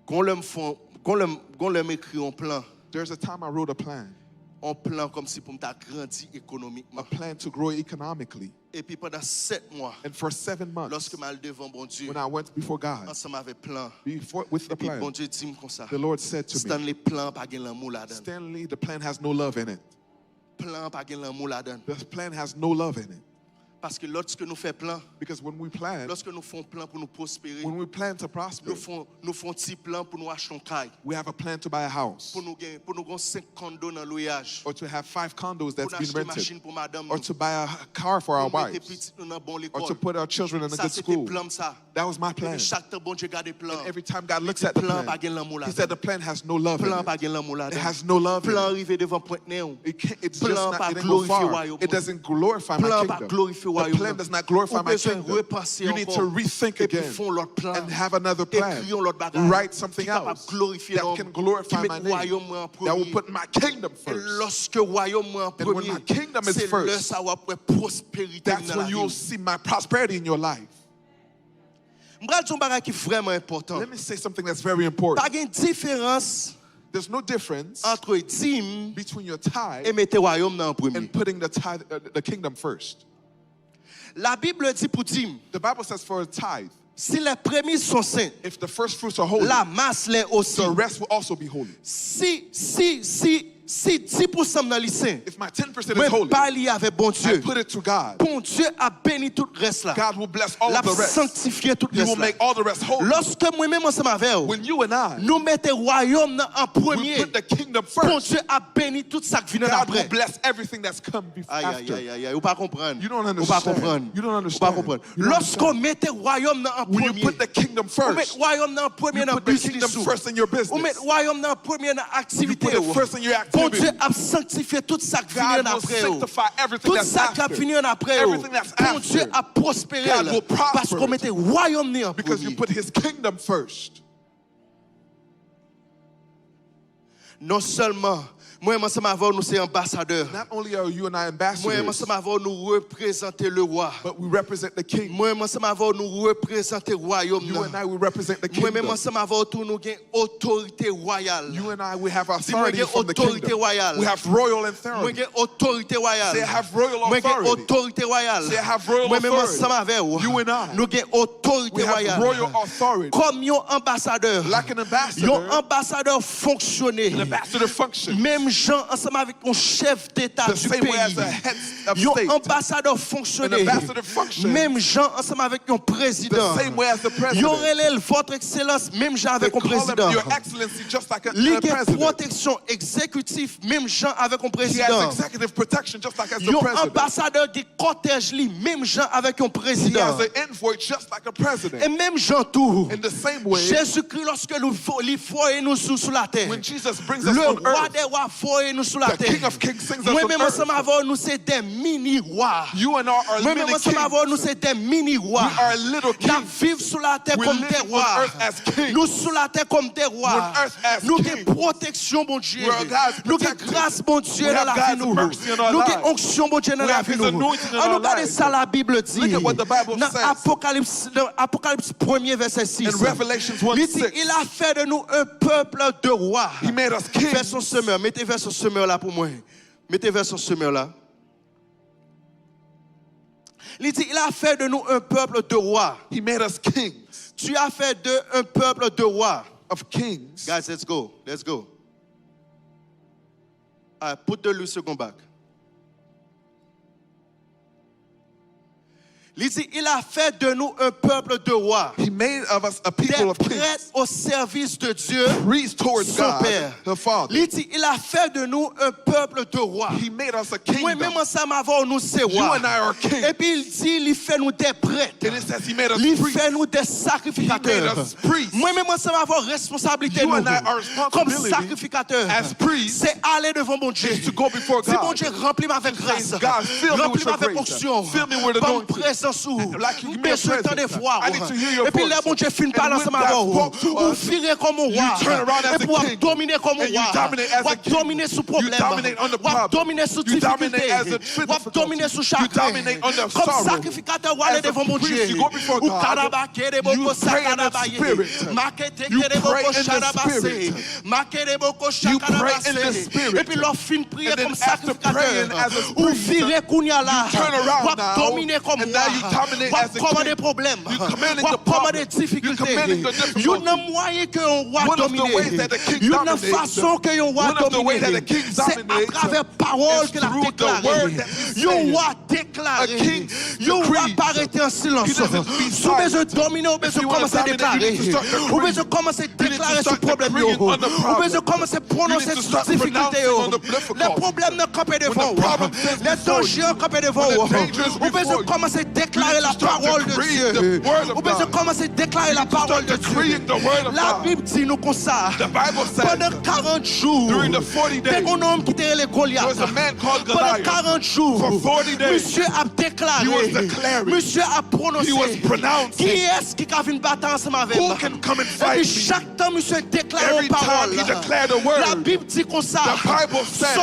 Quand l'homme écrit un plan There's a time I wrote a plan comme si pour me grandir économiquement. a plan to grow economically. Et puis pendant 7 mois, And for 7 months, lorsque je suis devant bon Dieu, when I went before God, ensemble avec plan, with the et puis bon plan, Dieu dit comme ça, the Lord said to me, Stanley plan pas gen l'amour là-dedans. Stanley, the plan has no love in it. Plan pas gen l'amour là-dedans. The plan has no love in it. Parce que lorsque nous faisons plan, Because when we plan, lorsque nous faisons plan pour nous prospérer, when we plan to prosper, nous faisons petit plan pour nous acheter un caille, we have a plan to buy a house, pour nous gagner 5 condos dans le loyage, or to have 5 condos pour that's nous been acheter une machine rented, pour madame, or to buy a car for our pour mettre wives, petit nous dans bon or to l'école. put our children in a Ça good c'était school. plan ça. That was my Et plan. puis chaque temps bon Dieu garde plan. Every time God looks at the Plan pas plan, gen l'amour He là-dedans. said the plan has no love Plan in pas it. gen l'amour It là-dedans. has no love in Plan it. arrivé devant Pointe-Néon. It's Plan just not, pas it ain't go glorifier far. royaume. It doesn't glorify my Plan pas kingdom. glorifier The royaume. plan does not glorify Ou my besoin kingdom. repenser You need to encore. rethink Et puis again font l'autre plan. and have another plan. Écrions l'autre bagage. Write something Qui capable else glorifier that l'homme. can glorify Qui met my royaume name, en that will premier. put my kingdom Et first. lorsque royaume en And when premier, my kingdom is c'est first, là ça va pour prospérité That's dans la when you'll vie. see my prosperity in your life. M'bral son bagage qui est vraiment important. Let me say something that's very important. Pas une différence There's no difference entre dîme between your et tithe mettre royaume en premier. and putting the kingdom first. La Bible dit pour dîme, The Bible says for a tithe, si les prémices sont saintes, if the first fruits are holy, la masse l'est aussi. the rest will also be holy. Si Si 10% dans lycée, if my 10% moi is holy, pas lié avec bon I Dieu. put it to God. Bon Dieu a béni tout le reste là. God will bless all L'a of the rest. sanctifié tout le He will reste là. make all the rest holy. Lorsque moi-même ensemble avec vous, When you and I, nous mettons le royaume en we premier, put the kingdom bon first, Dieu a béni tout ça qui vient God après. will bless everything that's come Aïe, aïe, after. aïe, aïe, aïe, vous pas comprendre. You don't Vous pas understand. comprendre. You don't Vous understand. pas comprendre. You don't Lorsqu'on understand. met le royaume en When you premier, put the kingdom on met first, le royaume en premier you dans put the business. kingdom first in your On met business. le royaume en premier dans You activité. put it first in your Bon Dieu activity. a sanctifié tout ça qui vient God will après. sanctify everything Tout that's ça qui a after. fini après. Everything that's Bon Dieu after. a prospéré. God will prosper Parce qu'on it. mettait le royaume en Because you premier. put his kingdom first. Non seulement, moi, ensemble avec nous, c'est ambassadeur. Not only are you and I Moi, ambassadors, ensemble avec nous, représenter le roi. but we represent the king. Moi, ensemble avec nous, représenter le royaume. You and I, we represent the Moi, kingdom. ensemble avec nous, nous avons autorité royale. You and I, we have Dis-moi, authority j'ai from the autorité kingdom. royale. We have royal Moi, authority. j'ai autorité royale. Say, I have royal Moi, j'ai authority. autorité royale. Say, I have royal Moi, même authority. ensemble avec vous, You and I, nous avons autorité we have royale. royal authority. Comme un ambassadeur. Like an Un ambassador, ambassadeur fonctionné. an ambassador functions Même gens ensemble avec un chef d'État the du same way as pays. a head of Un state. ambassadeur fonctionné. An ambassador functions Même gens ensemble avec un président. the same way as the Ils president. relèvent votre excellence, même gens They avec un call him président. your excellency just like a Ligue president. protection exécutive, même gens avec un He has président. executive protection just like as the Un president. ambassadeur qui cortège lui, même gens avec un He président. has an envoy just like a Et president. même gens tout. In the same way, Jésus-Christ, lorsque nous foyons nous sur la terre, when Jesus brings us le on roi earth, des rois foyons nous sur la the terre. King of Kings sings us Moi on même earth. ensemble avec nous c'est des mini-rois. You and I are Moi mini même ensemble kings. avec nous c'est des mini-rois. We are little Nous kings. vivons sur la terre We comme live des on rois. earth as kings. Nous sur la terre comme des rois. On earth as Nous kings. avons protection, mon Dieu. We are God's Nous avons protected. grâce, mon Dieu, We dans have la vie God's nous. mercy in our Nous lives. avons onction, mon Dieu, dans We la have vie His nous. anointing in On nous our regarde lives. ça, la Bible dit. Look at what the Bible Dans says. Apocalypse 1er, verset 6. In Revelations Il dit, 1:6. il a fait de nous un peuple de rois. He made us kings. Version semeur, mettez version semeur là pour moi. Mettez version semeur là. Il dit, il a fait de nous un peuple de rois. He made us kings Tu as fait de un peuple de rois. of kings. Guys, let's go. Let's go. All right, put the second back. Il dit, il a fait de nous un peuple de rois. He made of us a Des people of kings. prêtres au service de Dieu, Priests towards son God, Père. the Father. Il dit, il a fait de nous un peuple de rois. He made us a Moi, kingdom. même ensemble avant nous, c'est You rois. and I are kings. Et puis il dit, il fait nous des prêtres. And it says he made us Il priests. fait nous des He sacrificateurs. made us priests. Moi, même ensemble avoir responsabilité You nous, and I, our comme responsibility sacrificateurs, as priests c'est aller devant mon Dieu. is to go before Si God. mon Dieu remplit avec grâce, God, fill me with remplit your avec grace. onction, Fill me with comme anointing. présence où, Like you give me a besoin de presence. voir. I need to hear your Et puis voice. là, mon Dieu finit And par when ensemble God avec spoke to vous us, virer comme un roi, turn around as et a pouvoir king. dominer comme un And you roi, dominate as a ou king. dominer sous You problème, dominate under ou problem. dominer sous You dominate difficulté, as a ou difficulty. dominer sous You chacun. dominate under Comme sorrow. sacrificateur, ou aller As a devant mon priest, Dieu. you go before Ou God. karabakere You boko pray in the sakarabaye. spirit. Makete You kere pray boko in the sharabase. spirit. Makere boko You pray in the shakarabase. spirit. Et puis leur fin prier And then comme after praying sacrificateur. as a Ou priest, virer kounya là. you turn around Ou now, dominer comme and moi. now you dominate Ou as a commander king. problème. You commanding Ou the commander problem. difficulté. You commanding the difficulty. You n'as moyen que un roi One of the domine. ways that the king You n'as dominates, façon que un roi one of the ways that the king domine. C'est à dominates travers parole is qu'il a through the word déclaré. that he Un says. roi A déclaré. king Un roi decrees. pas arrêté en silence. He doesn't be Si vous besoin silent. dominer, vous besoin you wanna commencer à dominate, déclarer. you need to start decreeing. Vous besoin commencer à You need to déclarer sur start le problème. decreeing on the Vous problem. besoin commencer à prononcer You need to sur start la difficulté. pronouncing on the difficulty. Les problèmes ne campent devant When vous. the problem stands Les before dangers you. campent devant When the vous. danger is Vous before besoin you. commencer à déclarer You la need to start parole de decreeing Dieu. the word of Vous besoin God. commencer à déclarer la parole de Dieu. decreeing the word of La God. Bible dit nous comme ça. The Bible says Pendant 40 jours, during the 40 days, un homme qui était les there Goliath. was a man called Pendant Goliath. 40 jours, For 40 days, monsieur a déclaré, he was declaring. monsieur a prononcé, He was pronouncing. qui est-ce qui a une bataille ensemble avec Who moi? can come and Et fight puis me? chaque temps, monsieur déclare Every une parole. time he declared a word, La Bible dit comme ça. the Bible says,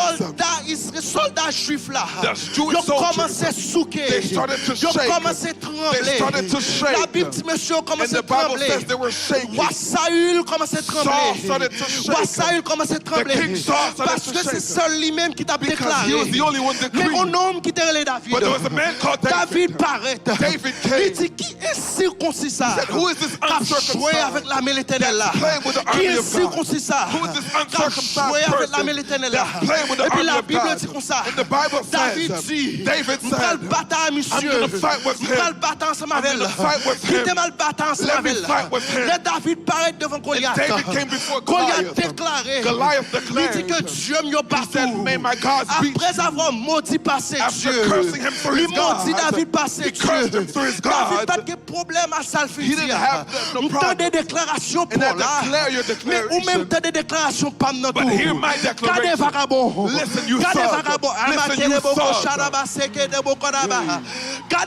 Soldats juifs là, the Jewish ils ont soldiers, commencé à souquer. they started to Ils ont shake. commencé à trembler. They started to shake. La Bible dit, monsieur, a and commencé the à Bible trembler. says they were shaking. Roi Saül commençait à Saul trembler. started to shake. Roi Saül commençait à trembler. king Saul started Parce to que c'est shake. seul lui-même qui t'a Because déclaré. he was the only one Mais decreeing. un homme qui était relé David. But there was a man called David paraît. David came. Il dit, qui est circoncis ça? He said, who is this Qui a joué uncircumcised avec la main de l'Éternel là? that playing with the qui army est of God? circoncis ça, Who is this qui a uncircumcised joué avec l'armée de person l'Éternel. that's playing with the Et puis army la of Bible God? dit comme ça, And the Bible David says, dit, David je vais le said, battre à I'm monsieur, going to fight with je vais him. le battre ensemble I'm avec going to elle. fight with Qui him. était mal battre ensemble Let me avec fight with elle. him. Let David paraît devant Goliath. David came before Goliath Goliath. déclaré, Goliath il declared, dit que Dieu m'a he said, battu. may my God beat Après you. avoir maudit passé After Dieu, cursing him through his il maudit God, David passé he cursed him through his Dieu. David God. pas de problème à ça le He didn't have no Nous problem. t'as des déclarations And pour then là. declare your Mais ou même declaration. t'as des déclarations pas de notre But hear tour. my declaration. Regardez vagabond. Listen, you Regardez thug. vagabond. Listen, you thug. Regardez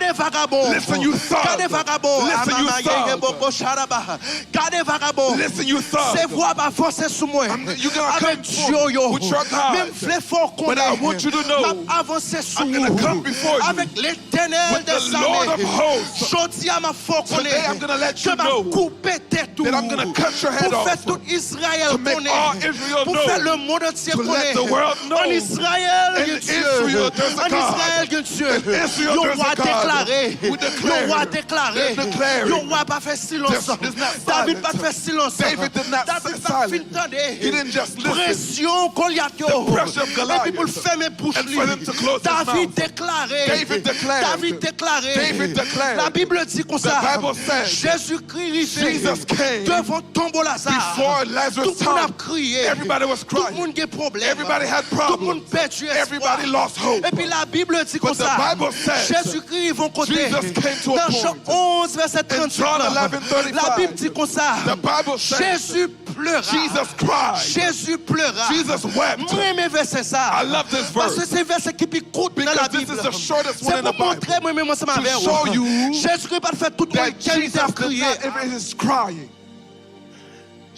vagabond. Listen, you thug. Regardez vagabond. Listen, you thug. Regardez vagabond. Listen, you thug. C'est voix va forcer sur moi. You're gonna Avec come Dieu yo. with your God. Même flé fort qu'on But I want you to know, avancer sur I'm gonna come before you avec l'Éternel with des the Lord of armées. hosts. Jodi à ma fort qu'on Today I'm gonna let you que m'a know coupé tête that I'm gonna cut your head pour off. faire tout Israël To make connaît. all Israel Pour know. faire le monde entier To let connaît. the world know. En Israël, il y a In Dieu. Israel, there's a En God. Israël, il y a Dieu. In Israel, Le there's roi a God. déclaré. We declare. Le roi déclaré. They're declaring. Le roi pas fait silence. There's not David silence. pas fait silence. David did not David sit pas silent. fin entendre. He didn't just listen. Pression Goliath. The pressure of Goliath. Et puis pour le fermer bouche. And for them to close his David mouth. déclaré. David declared. David déclaré. David declared. La Bible dit comme The ça. Bible says, Jésus-Christ Jesus came devant tombeau Lazare. before Lazarus' Tout le monde a tomb. crié. Everybody was Tout le crying. monde a des problèmes. Everybody had Tout le problems. monde perdu espoir. Everybody lost hope. Et puis la Bible dit comme But the ça. Bible says, Jésus-Christ vont côté. Jesus came to a Dans Jean point. 11 verset 38. John là, 11:35, la Bible dit comme ça. The Bible says, Jésus pleura. Jesus cried. Jésus pleura. Jesus wept. Moi j'aime verset ça. I love this Parce que verse. c'est verset qui pique dans la Because this Bible. is the shortest one C'est in the pour Bible. montrer moi-même ça m'a To show you Jésus-Christ pas fait toute That l'éternité Jesus à did crier. not even is crying.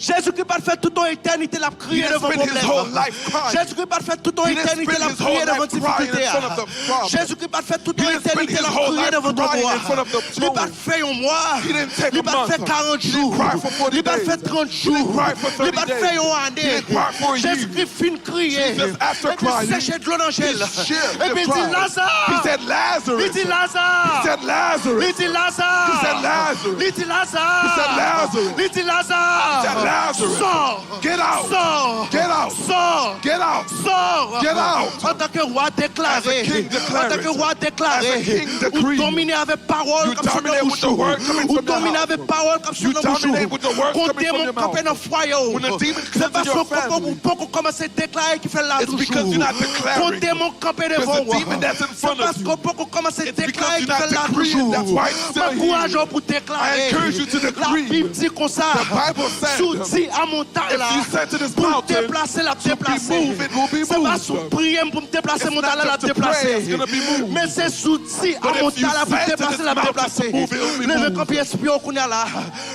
Jésus-Christ pas fait toute l'éternité à He crier didn't devant spend his whole problème. life crying. Jésus-Christ pas fait toute He didn't l'éternité spend à his crier whole devant life crying difficulté. in front of the problem. Jésus-Christ pas fait toute He didn't spend l'éternité his à whole crier life devant ton crying roi. in front of the Il pas throne. fait un mois. He didn't take Il a pas month. fait 40 jours. cry for 40 Il pas days. fait 30 He jours. didn't cry for 30 Il pas days. fait une He année. didn't cry for a year. Jésus-Christ fin crier. Jesus, after Et puis crying, sécher de l'eau dans le gel. he shared Et the puis il dit cry. Lazare. He said, Lazarus. Il dit Lazare. He said, Lazarus. Il dit Lazare. He said, Lazarus. Il dit Lazare. He said, Lazarus. Il dit Lazare. He said, Lazarus. Sors. Get out. Sors. Get out. Sors. Get out. Sors. Get out. En tant que roi déclaré. As a king declare En tant que it. roi déclaré. As a king Ou decree. dominer avec parole You comme sur dominate nos with the bouchons. word coming Ou from your dominer mouth. avec parole comme sur You nos bouchons. dominate with the word Quand coming from démon your campé mouth. dans le foyer. When a demon C'est comes parce to your que family. pour commencer à déclarer qu'il fait là It's because toujours. you're not declaring. Quand démon campé There's devant a moi. demon that's in C'est front of parce you. que pour commencer à It's because déclarer you're qu'il fait not là decreeing. toujours. That's why it's still M'encourage here. pour déclarer. I encourage you to La decree. Bible dit comme ça. The Bible says, Sous-dit à montagne là. if you said to this Pour mountain, déplacer la déplacer. move, it will be C'est pas moved. sous prière pour me déplacer It's montagne not la just to pray, déplacer. it's gonna be moved. Mais c'est sous-dit But à if montagne you là pour said to déplacer this la mountain déplacer. to move, it will be Levez moved. comme esprit au Kounia là.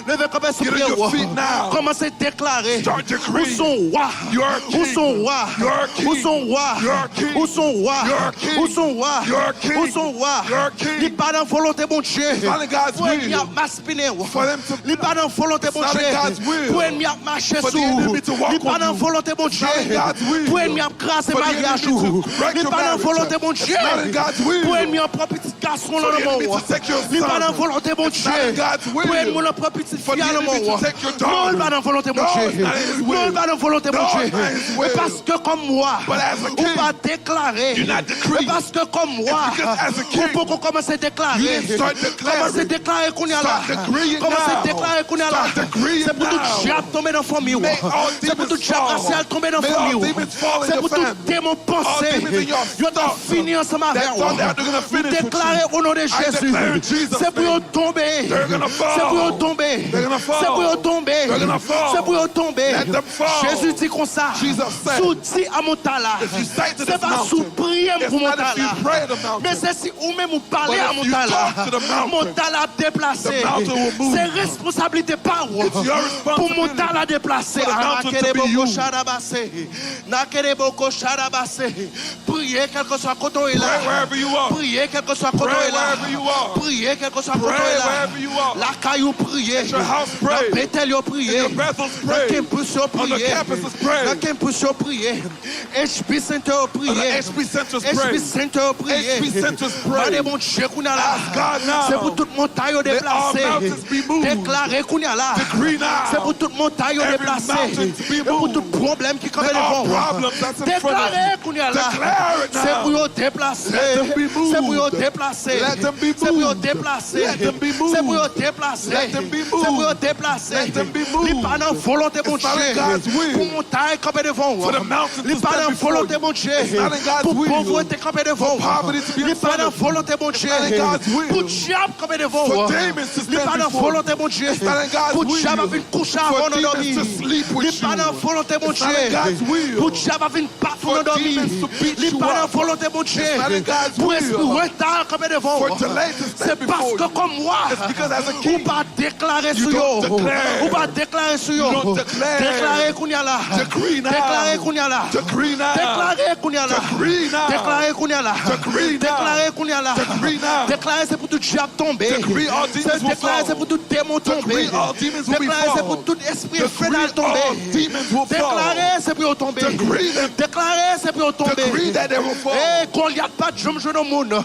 Levez comme esprit Get on your feet now. Commencez à déclarer. Start decreeing. Où sont roi? You're a king. Où sont roi? You're a king. Où sont roi? You're a king. Où sont roi? You're a king. Où sont roi? You're a king. Où sont roi? You're a king. Il pas dans volonté bon Dieu. not in God's Pour will. ennemi à m'aspiner. For them to- Il pas dans volonté bon It's not Dieu. in God's will. Pour ennemi à marcher For the sous. enemy to walk Il pas on dans you. volonté bon Dieu. not in God's will. Pour ennemi à craser For the mariage. enemy to break Il your pas dans marriage. volonté bon It's Dieu. not in God's will. Pour ennemi à propre petit garçon For dans the le enemy monde. to take your Il pas dans son. volonté bon It's not in Dieu. God's will. Pour ennemi à propre petite For fille the dans le enemy to monde. take your Non, daughter. il pas dans volonté bon No, Dieu. it's not in his will. Non, il pas dans volonté bon No, Dieu. it's not in his will. Mais parce que comme moi, But as a ou king, pas déclarer. you're not decreeing. Mais parce que comme moi, It's because as a king, ou pour qu'on commence à déclarer. you didn't start declaring. Commence à déclarer qu'on y a là. Start decreeing Commence à now. déclarer qu'on y a là. Start decreeing C'est pour tout now. diable tomber dans la famille. May all C'est pour tout demons diable fall. racial tomber dans la May all famille. demons fall in C'est your pour tout family. démon pensé. All demons in your Ils ont thoughts. fini ensemble avec That thought that they're gonna vous. finish with Déclarez you. au nom de I Jésus. declare in Jesus' C'est pour name. eux tomber. They're gonna fall. C'est pour eux tomber. They're gonna fall. C'est pour eux tomber. They're gonna fall. C'est pour eux tomber. Let them fall. Jésus dit comme ça. Jesus said, Sous-dit à Montala. if you say to C'est this pas sous mountain, prière it's pour not if Montala. you pray the mountain. Mais c'est si ou même vous parlez But à if you Montala. talk to the mountain, Montala déplacé. the mountain will move. C'est responsabilité par vous. It's your Pour responsibility Montala déplacer. for the mountain to be you. Priez quel que soit côté où il est là. Pray wherever you are. Priez quel que soit côté où Pray il est là. wherever you are. Priez quel que soit côté où Pray il est là. wherever you are. La caillou priez. your house, pray. La Bethel yo priez. In your Bethels, La pray. campus yo On the priez. campuses, pray. La campus yo priez. HP Center yo On the priez. HP centers, pray. HP Center yo priez. HP centers, pray. Demandez mon Dieu qu'on a là. Ask God now. C'est pour toute montagne Let all déplacée. mountains be moved. Déclarez qu'on a là. Decree now. C'est pour toute montagne Every déplacée. mountain to be Et pour moved. tout problème qui campait Let all devant. problems that's in front of Déclarez you. qu'on y a là. Declare it C'est now. pour vous déplacer. Let them be moved. C'est pour vous déplacer. Let them be C'est pour vous moved. déplacer. Let them be moved. C'est pour vous déplacer. Let them be C'est pour vous moved. déplacer. Let them be moved. Les pas dans volonté mon It's not in Dieu. God's will. Pour montagne camper devant. For the mountains Les to pas stand dans before volonté you. mon Dieu. It's not in God's Pour will. pauvreté camper devant. For poverty to be in Les pas front dans of you. volonté mon Dieu. It's not in God's will. Pour diable camper devant. For demons to Les stand pas dans before volonté mon Dieu. It's not in God's Pour will. diable avec une couche avant For de dormir. demons to sleep with Les pas you. dans volonté mon It's not in Dieu. God's will. Pour diable avec une patte For pour dormir. demons to beat Les you pas dans up. volonté mon Dieu. It's not in God's Pour will. esprit retard camper devant. For delay to stand C'est parce before que you. comme moi, It's because as a ou king, pas déclarer you sur yo. don't declare. Ou pas déclarer sur yo. You don't declare. Déclarer qu'on y a là. Decree now. Déclarer qu'on y a là. Decree now. Déclarer qu'on y a là. Decree now. Déclarer qu'on y a là. Decree now. Déclarer qu'on y a là. Decree now. Déclarer c'est pour tout diable tomber. Decree all demons will Déclarer fall. c'est pour tout démon tomber. Decree all demons will be Déclarer c'est fall. pour tout esprit Decree infernal tomber. all demons will fall. Déclarer c'est pour tomber. Decree them. Déclarer c'est pour tomber. Decree that they will fall. Eh, Goliath pas de jambes au monde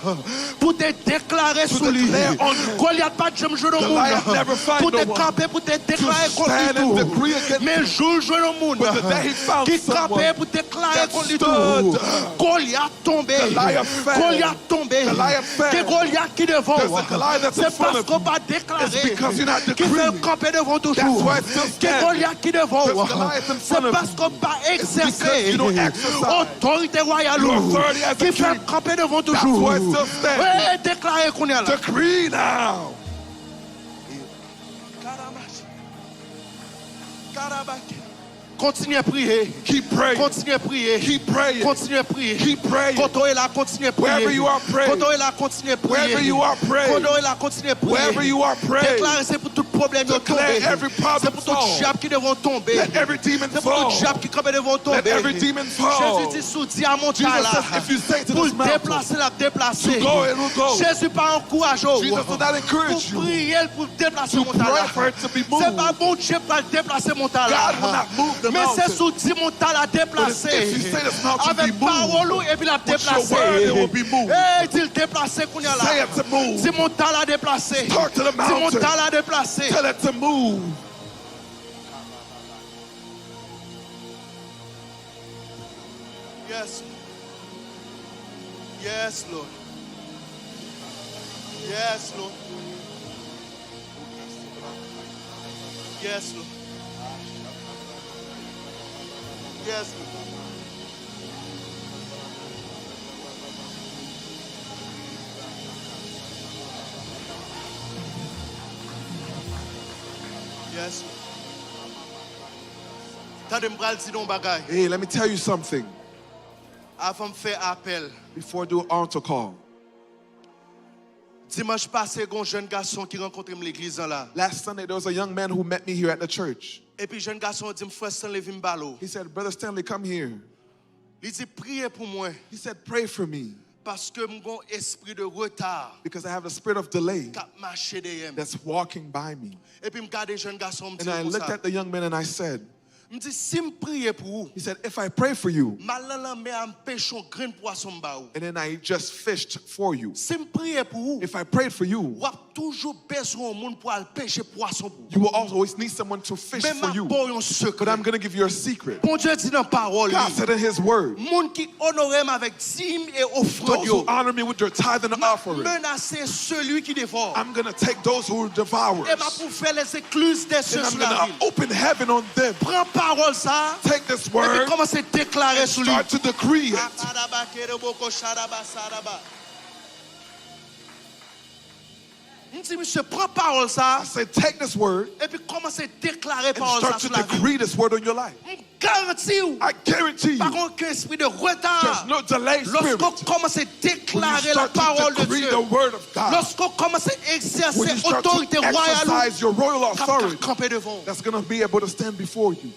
pour te déclarer To sous lui. declare on you. Goliath pas de jambes au Goliath monde never find pour te no one. camper, pour te déclarer To contre stand and lui decree tout. against Mais jour jouer au monde But the day he found qui someone campait pour déclarer that contre lui stood, tout. Goliath tombé. Goliath fell. Goliath tombé. Goliath fell. Que Goliath qui devant. There's a Goliath that's in C'est front parce of qu'on va déclarer. It's because you're not Qui fait decreeing. camper devant That's toujours. why it's still Que standing. Goliath qui devant. There's Goliath in C'est front of parce you. qu'on va because exercer you don't exercise autorité royale your authority as a qui fait king. camper devant That's toujours. why it's still standing. Ouais, déclarer qu'on est là. Decree now. Continuez à prier. Keep praying. Continuez à prier. Keep praying. Continuez à prier. Keep praying. Quand on est là, continuez à prier. Wherever you are, pray. Quand on est là, continuez à prier. Wherever you are, pray. Quand on est là, continuez à prier. Wherever you are, pray. Déclarez, c'est pour tout problème de Declare tomber. every problem C'est pour tout fall. diable qui devront tomber. Let every demon C'est pour tout fall. diable qui devront tomber. Let every demon fall. Jésus dit sous diamant Jesus là. says, if you say to Pour this mountain, déplacer la déplacer. to go, it will go. Jésus pas encourage. Jesus will not encourage Pour you. prier pour déplacer To mon pray talent. for it to be C'est moved. pas bon Dieu pour déplacer mon talent. God will not move the Mais c'est mountain. sous dit mon talent déplacé. if you say this mountain Avec be moved, parole et puis la with your déplacer. word, it will be moved. Eh, dis le déplacer qu'on y a Say là. it to move. Dis mon talent déplacé. Talk to the Dis mon mountain. talent déplacé. Tell it to move. Yes. Yes, Lord. Yes, Lord. Yes, Lord. Yes, Lord. Yes. T'as de m'bral di non bagay. Hey, let me tell you something. Avant de faire appel. Before I do an altar call. Dimanche passé, un jeune garçon qui rencontre l'église là. Last Sunday, there was a young man who met me here at the church. Et puis jeune garçon dit frère Stanley vim balo. He said, Brother Stanley, come here. Il dit priez pour moi He said, pray for me parce que mon esprit de retard because I have a spirit of delay qui marché derrière. that's walking by me. Et puis me garder jeune garçon me dit And I comme looked ça. at the young man and I said, Me dit si me prier pour vous, he said, if I pray for you, malala me am pêchon grain poisson ba ou. and then I just fished for you. Si me prier pour vous, If I prayed for you, ou a toujours besoin monde pour aller pêcher poisson pour vous. you will always need someone to fish Mais for ma you. bon un But secret. I'm going to give you a secret. Bon Dieu dit dans parole. God said in his word, Monde qui honore avec dîme et offrande those who yo. honor me with their tithe and offering, Menacer celui qui dévore. I'm going to take those who devour. Et m'a pour faire les écluses des cieux And I'm sur la going ville. to open heaven on them. Prends parole ça. Take this Et puis word, commence à déclarer sur lui. start to decree it. Il dit, monsieur, prends parole ça. I said, take this word Et puis commence à déclarer and parole ça start to sur la vie. decree this word on your life. Garantis ou. I guarantee Par you, contre, qu'un esprit de there's retard. no delay spirit. Lorsqu'on commence à When you déclarer la start to parole de decree Dieu. the word of God, Lorsqu'on commence à when exercer you start autorité to royale. exercise your royal authority, Camper devant. that's going to be able to stand before you.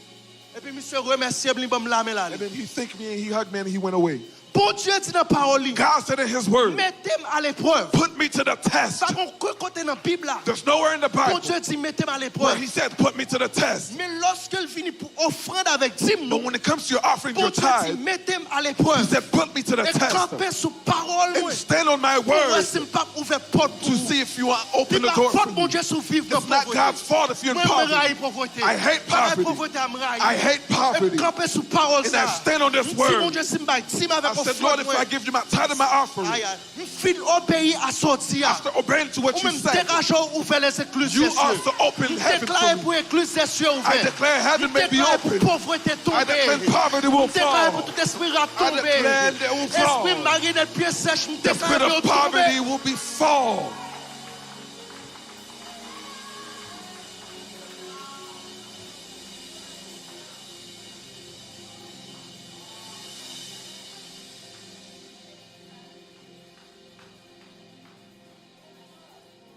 Et puis monsieur remercie, il va me lamer là. And then he thanked me and he hugged me and he went away. Bon Dieu dit dans la parole, God said in his word, mettez-moi à l'épreuve. put me to the test. Ça qu'on côté dans la Bible là. There's nowhere in the Bon Bible Dieu dit mettez-moi à where l'épreuve. he said, put me to the test. Mais lorsqu'il finit pour offrande avec 10 But when it comes to your offering, bon your Dieu dit tithe, mettez-moi à he l'épreuve. said, put me to the Et test. camper sous parole. And stand on my Pour word si pas ouvert porte pour to vous. see if you want to open C'est the pas door for faute mon you. Dieu sous vivre dans It's not God's fault if you're in Moi, poverty. pauvreté. I hate Pas poverty. pauvreté, I hate poverty. Et camper sous parole And ça. I stand on this Si word. mon Dieu si m'baille, si m'avait I said, Lord, if I give you my tithe and my offering, aïe, aïe. Fil obéi à sortir. after obeying to what Ou you même said, dégageant ouvert les écluses you des cieux. also open heaven Déclare for me. pour écluses des cieux I ouverts. declare heaven may be Déclare pour open. pauvreté I tomber. declare poverty will Déclare pour fall. tout esprit rap I tomber. declare that it will fall. Esprit mariné pied sèche, The spirit déclare of pour poverty tomber. will be fall.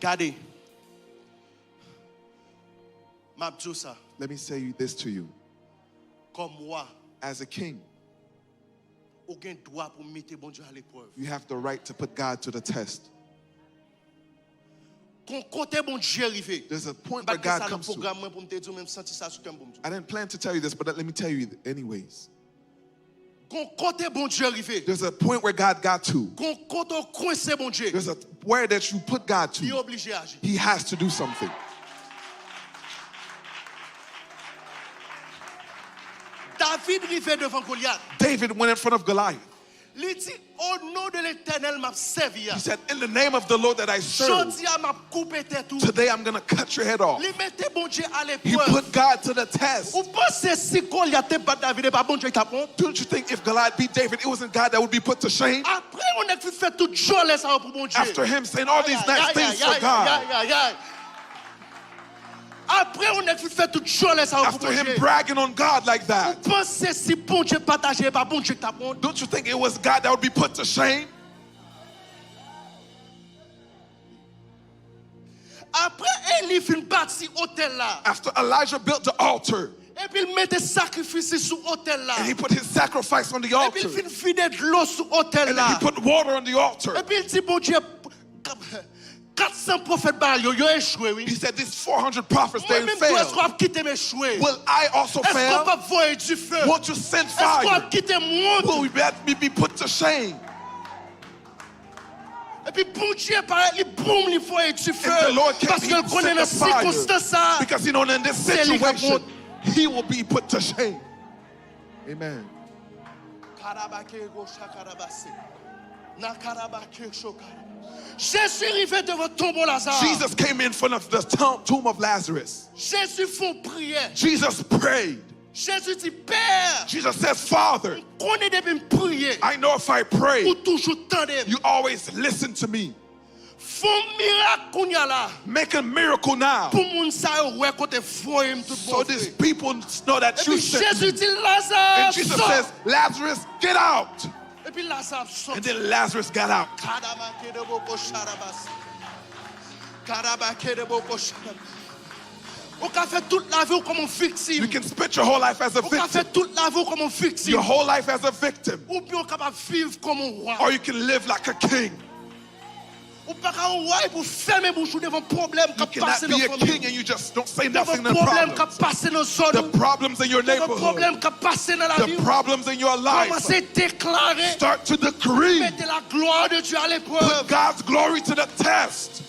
Regardez. M'a dit ça. Let me say this to you. Comme moi, As a king, aucun droit pour mettre bon Dieu à l'épreuve. you have the right to put God to the test. Quand côté bon Dieu arrivé. There's a point Pas where que ça God dans le comes to. programme moi pour me dire même senti ça sur cœur pour me dire. I didn't plan to tell you this, but let me tell you anyways. Quand côté bon Dieu arrivé. There's a point where God got to. Quand côté coincé bon Dieu. There's a where that you put God Il est to. obligé d'agir. He has to do something. David arrivé devant Goliath. David went in front of Goliath. Il dit au nom de l'Éternel m'a servi. He said, in the name of the Lord that I serve, Jodi a m'a coupé tête tout. today I'm going to cut your head off. Il mettait bon Dieu à He l'épreuve. put God to the test. Vous pensez si Goliath te bat David et pas bon Dieu qui t'apprend? Don't you think if Goliath beat David, it wasn't God that would be put to shame? Après on a fait tout jolie ça pour bon Dieu. After him saying all these nice Aïe, things aïe, for God. aïe, aïe, aïe. Après on a fait tout jolie ça pour After bon him Dieu. bragging on God like that. Vous pensez si bon Dieu partageait pas bon Dieu qui t'apprend? Don't you think it was God that would be put to shame? Après Élie fin bâti hôtel là. After Elijah built the altar Et puis il mettait sacrifice sur hôtel là. and he put his sacrifice on the Et puis altar il fin vider de l'eau sur hôtel and then he là. put water on the altar. Et puis il dit bon Dieu 400 prophètes Baal yo échoué oui. He said, these 400 prophets, they Moi-même toi est-ce failed. qu'on va quitter m'échouer? Will I also Est-ce qu'on fail? va voyer du feu? Won't you send Est-ce qu'on va fire? quitter monde? Will we let me be put to shame? Et puis bon Dieu paraît il boum il voyer du feu. And the Lord Parce came, qu'il he connaît sent les the fire. circonstances ça. Because you know, in this C'est lui qui situation, monte. he will be put to shame. Amen. Jésus arrivé devant le tombeau Lazare. Jesus came in front of the tomb of Lazarus. Jésus font prière. Jesus prayed. Jésus dit Père, Jesus says, Father, qu'on est depuis me prier. I know if I pray, Ou toujours tendez. you always listen to me. Font miracle qu'on y a là. Make a miracle now. Pour moun sa yo ouais côté voyer tout So bon. these people know that Et you puis sent Jésus me. dit Lazare And Jesus sors. says, Lazarus, get out. Et puis Lazare sort. And then Lazarus got out. Kadabake de boko sharabas. Kadabake de boko sharabas. On a fait toute la vie comme un You victime. can spend your whole life as a On a victim, fait toute la vie comme un victime. your whole life as a victim, Ou bien on est capable de vivre comme un roi. or you can live like a king. Ou pas un roi pour fermer bouche devant problème You qui cannot passe dans be la a king famille. and you just don't say Devant nothing in the problème qui problems. passe dans The zone. problems in your Devant neighborhood, problème qui passe dans la the vie. problems in your life. Commencez à déclarer. Start to decree. Mettez la gloire de Dieu à l'épreuve. Put God's glory to the test.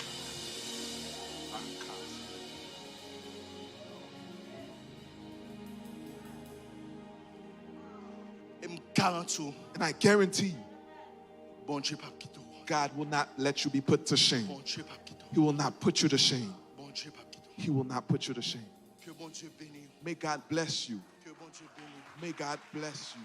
Et me garantis, And I guarantee you, bon Dieu pas quitter. God will not let you be put to shame. Bon Dieu pas quitter. He will not put you to shame. Bon Dieu pas quitter. He will not put you to shame. Que bon Dieu bénisse. May God bless you. Que bon Dieu bénisse. May God bless you.